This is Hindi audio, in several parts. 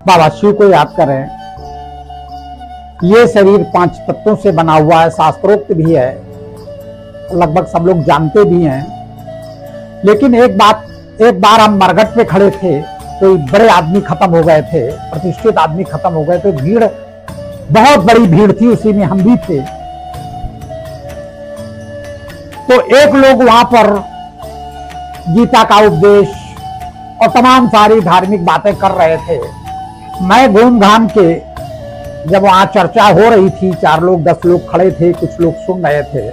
बाबा शिव को याद करें। ये शरीर 5 तत्वों से बना हुआ है, शास्त्रोक्त भी है, लगभग सब लोग जानते भी हैं। लेकिन एक बार हम मरघट पे खड़े थे, कोई बड़े आदमी खत्म हो गए थे, प्रतिष्ठित आदमी खत्म हो गए थे, भीड़ बहुत बड़ी भीड़ थी, उसी में हम भी थे। तो एक लोग वहां पर गीता का उपदेश और तमाम सारी धार्मिक बातें कर रहे थे। मैं घूम घाम के, जब वहां चर्चा हो रही थी, 4 लोग 10 लोग खड़े थे, कुछ लोग सुन रहे थे,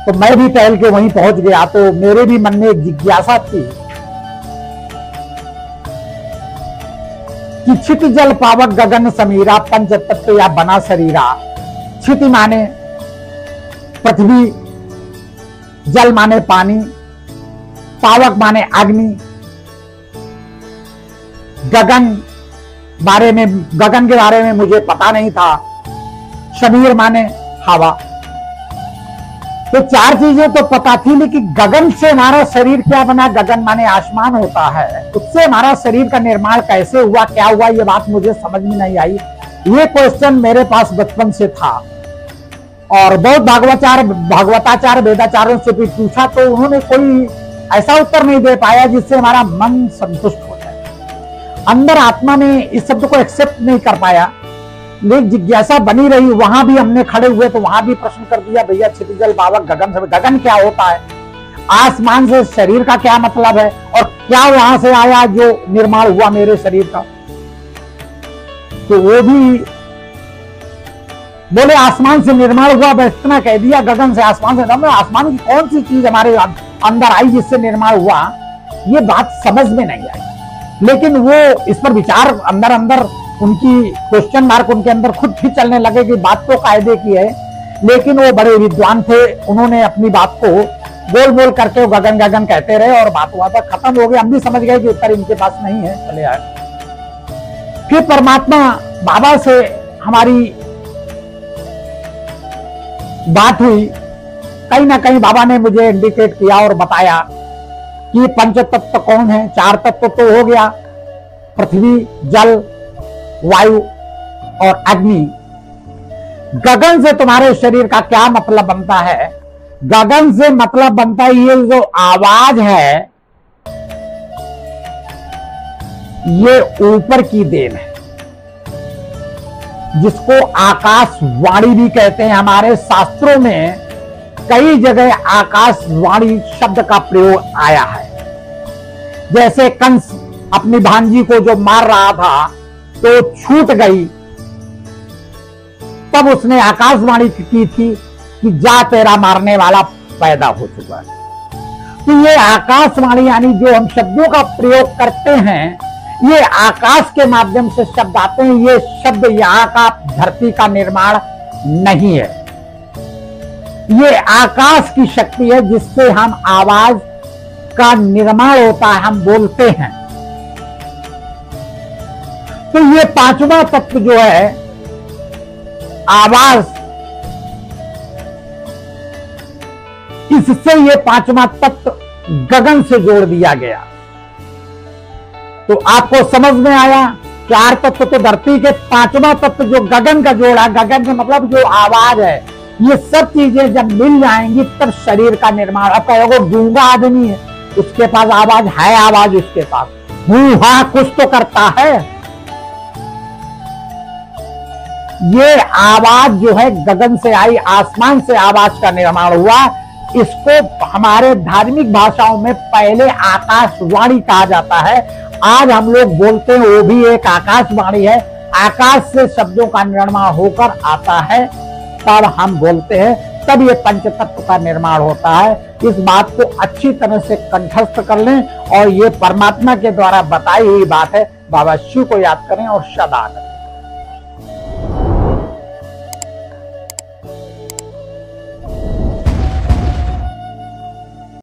तो मैं भी टहल के वहीं पहुंच गया। तो मेरे भी मन में एक जिज्ञासा थी कि छित जल पावक गगन समीरा, पंच तत्व या बना शरीरा। छिति माने पृथ्वी, जल माने पानी, पावक माने अग्नि, गगन के बारे में मुझे पता नहीं था, शरीर माने हवा। तो 4 चीजें तो पता थी, लेकिन गगन से हमारा शरीर क्या बना? गगन माने आसमान होता है, उससे हमारा शरीर का निर्माण कैसे हुआ, क्या हुआ, ये बात मुझे समझ में नहीं आई। ये क्वेश्चन मेरे पास बचपन से था और बहुत भागवताचार्य वेदाचार्यों से भी पूछा, तो उन्होंने कोई ऐसा उत्तर नहीं दे पाया जिससे हमारा मन संतुष्ट हो जाए। अंदर आत्मा ने इस शब्द को एक्सेप्ट नहीं कर पाया, लेकिन जिज्ञासा बनी रही। वहां भी हमने खड़े हुए तो वहां भी प्रश्न कर दिया, भैया क्षितिजल पावक गगन से, गगन क्या होता है? आसमान से शरीर का क्या मतलब है? और क्या वहां से आया जो निर्माण हुआ मेरे शरीर का? तो वो भी बोले आसमान से निर्माण हुआ, बस इतना कह दिया। गगन से, आसमान से, आसमान की कौन सी चीज हमारे अंदर आई जिससे निर्माण हुआ? ये बात समझ में नहीं आई। लेकिन वो इस पर विचार अंदर उनकी क्वेश्चन मार्क उनके अंदर खुद भी चलने लगे कि बात तो कायदे की है। लेकिन वो बड़े विद्वान थे, उन्होंने अपनी बात को बोल बोल करके गगन गगन कहते रहे और बात हुआ था, खत्म हो गया। हम भी समझ गए कि उत्तर इनके पास नहीं है, चले आए। फिर परमात्मा बाबा से हमारी बात हुई, कहीं ना कहीं बाबा ने मुझे इंडिकेट किया और बताया कि पंच तत्व कौन है। 4 तत्व तो हो गया, पृथ्वी, जल, वायु और अग्नि। गगन से तुम्हारे शरीर का क्या मतलब बनता है? गगन से मतलब बनता है ये जो आवाज है, ये ऊपर की देन है, जिसको आकाशवाणी भी कहते हैं। हमारे शास्त्रों में कई जगह आकाशवाणी शब्द का प्रयोग आया है। जैसे कंस अपनी भांजी को जो मार रहा था तो छूट गई, तब उसने आकाशवाणी की थी कि जा तेरा मारने वाला पैदा हो चुका है। तो ये आकाशवाणी यानी जो हम शब्दों का प्रयोग करते हैं, ये आकाश के माध्यम से शब्द आते हैं। ये शब्द यहाँ का धरती का निर्माण नहीं है, ये आकाश की शक्ति है जिससे हम आवाज का निर्माण होता है, हम बोलते हैं। तो ये 5वां तत्व जो है आवाज, इससे ये 5वां तत्व गगन से जोड़ दिया गया। तो आपको समझ में आया, 4 तत्व तो धरती के, 5वां तत्व जो गगन का जोड़ा, गगन का मतलब जो आवाज है। ये सब चीजें जब मिल जाएंगी तब शरीर का निर्माण। अब कहोगे गूंगा आदमी है, उसके पास आवाज है, आवाज उसके पास हा कुछ तो करता है। ये आवाज जो है गगन से आई, आसमान से आवाज का निर्माण हुआ। इसको हमारे धार्मिक भाषाओं में पहले आकाशवाणी कहा जाता है। आज हम लोग बोलते हैं, वो भी एक आकाशवाणी है। आकाश से शब्दों का निर्माण होकर आता है, तब हम बोलते हैं, तब ये पंच तत्व का निर्माण होता है। इस बात को अच्छी तरह से कंठस्थ कर लें और ये परमात्मा के द्वारा बताई हुई बात है। बाबा शिव को याद करें और सदा करें।